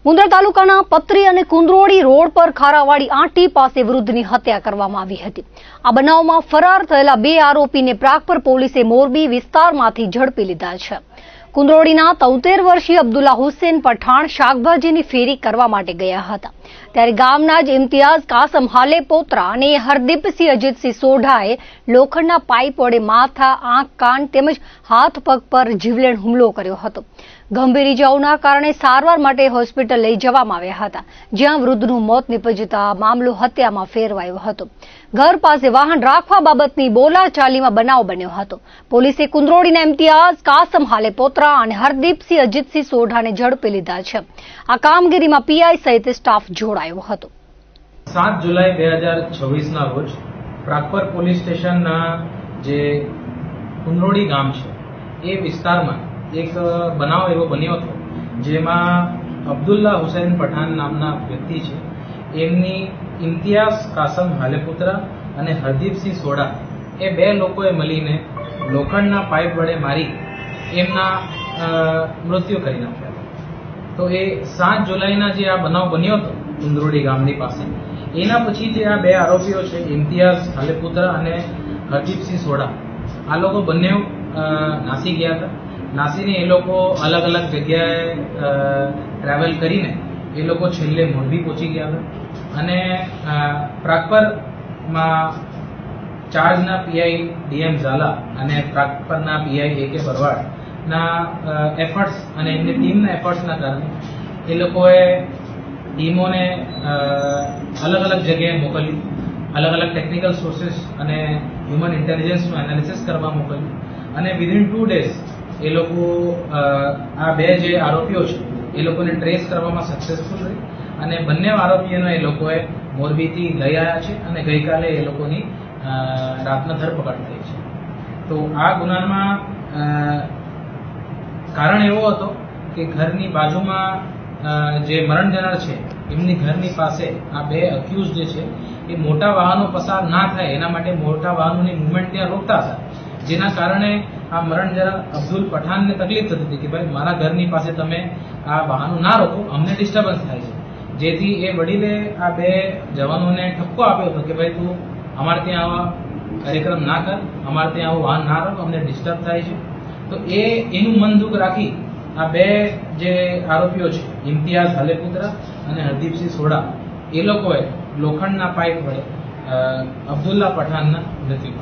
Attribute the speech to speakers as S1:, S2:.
S1: મુન્દ્રા તાલુકાના પત્રી અને કુંદરોળી રોડ પર ખારાવાડી આંટી પાસે વૃદ્ધની હત્યા કરવામાં આવી હતી। આ બનાવમાં ફરાર થયેલા 2 આરોપીને પ્રાગપર પોલીસે મોરબી વિસ્તારમાંથી ઝડપી લીધા છે। કુંદરોળીના 73 વર્ષીય અબ્દુલ્લા હુસેન પઠાણ શાકભાજીની ફેરી કરવા માટે ગયા હતા, ત્યારે ગામના જ ઇમ્તિયાઝ કાસમ હાલેપોત્રા અને હરદીપસિંહ અજીતસિંહ સોઢાએ લોખંડના પાઇપ વડે માથા, આંખ, કાન તેમજ હાથ પગ પર જીવલેણ હુમલો કર્યો હતો। ગંભીર ઇજાઓના કારણે સારવાર માટે હોસ્પિટલ લઈ જવામાં આવ્યા હતા, જ્યાં વૃદ્ધનું મોત નિપજતા મામલો હત્યામાં ફેરવાયો હતો। ઘર પાસે વાહન રાખવા બાબતની બોલાચાલીમાં બનાવ બન્યો હતો। પોલીસે કુંદરોળીના ઇમ્તિયાઝ કાસમ હાલેપોત્રા અને હરદીપસિંહ અજીતસિંહ સોઢાને ઝડપી લીધા છે। આ કામગીરીમાં પીઆઈ સહિત સ્ટાફ જોડાયો હતો।
S2: 7 જુલાઈ 2026ના રોજ પ્રાગપર પોલીસ સ્ટેશનના જે કુંદરોળી ગામ છે એ વિસ્તારમાં એક બનાવ એવો બન્યો હતો, જેમાં અબ્દુલ્લા હુસૈન પઠાણ નામના વ્યક્તિ છે, એમની ઇમ્તિયાઝ કાસમ હાલેપુત્રા અને હરદીપસિંહ સોઢા એ 2 લોકોએ મળીને લોખંડના પાઇપ વડે મારી એમના મૃત્યુ કરી નાખ્યા। તો એ 7 જુલાઈના જે આ બનાવ બન્યો હતો કુંદરોળી ગામની પાસે, એના પછી જે આ 2 આરોપીઓ છે ઇમ્તિયાઝ હાલેપુત્રા અને હરદીપસિંહ સોઢા, આ લોકો બંને નાસી ગયા હતા। નાસીને એ લોકો અલગ અલગ જગ્યાએ ટ્રાવેલ કરીને એ લોકો છેલ્લે મોરબી પહોંચી ગયા હતા અને પ્રાગપરમાં ચાર્જના પીઆઈ ડીએમ ઝાલા અને પ્રાગપરના પીઆઈ એકે ભરવાડના એફર્ટ્સ અને એમની ટીમના એફર્ટ્સના કારણે એ લોકોએ ટીમોને અલગ અલગ જગ્યાએ મોકલી, અલગ અલગ ટેકનિકલ સોર્સિસ અને હ્યુમન ઇન્ટેલિજન્સનું એનાલિસિસ કરવા મોકલ્યું અને વિધિન 2 ડેઝ એ લોકો આ 2 જે આરોપીઓ છે એ લોકોને ટ્રેસ કરવામાં સક્સેસફુલ રહી અને બંને આરોપીઓને એ લોકોએ મોરબીથી લઈ આવ્યા છે અને ગઈકાલે એ લોકોની રાતના ધરપકડ થઈ છે। તો આ ગુનામાં કારણ એવો હતો કે ઘરની બાજુમાં જે મરણ જનાર છે એમની ઘરની પાસે આ 2 અક્યુઝ જે છે એ મોટા વાહનો પસાર ના થાય એના માટે મોટા વાહનોની મૂવમેન્ટ ત્યાં રોકતા હતા, જેના કારણે આ મરણ જનાર અબ્દુલ પઠાણને તકલીફ થતી હતી કે ભાઈ મારા ઘરની પાસે તમે આ વાહનો ના રોકો, અમને ડિસ્ટર્બન્સ થાય છે। જેથી એ વડીલે આ 2 જવાનોને ઠપકો આપ્યો હતો કે ભાઈ તું અમારે ત્યાં આવા કાર્યક્રમ ના કર, અમારે ત્યાં આવું વાહન ના રોક, અમને ડિસ્ટર્બ થાય છે। તો એનું મન દુઃખ રાખી આ 2 જે આરોપીઓ છે ઇમ્તિયાઝ હાલેપુત્રા અને હરદીપસિંહ સોઢા એ લોકોએ લોખંડના પાઇપ વડે અબ્દુલ્લા પઠાણના મૃત્યુ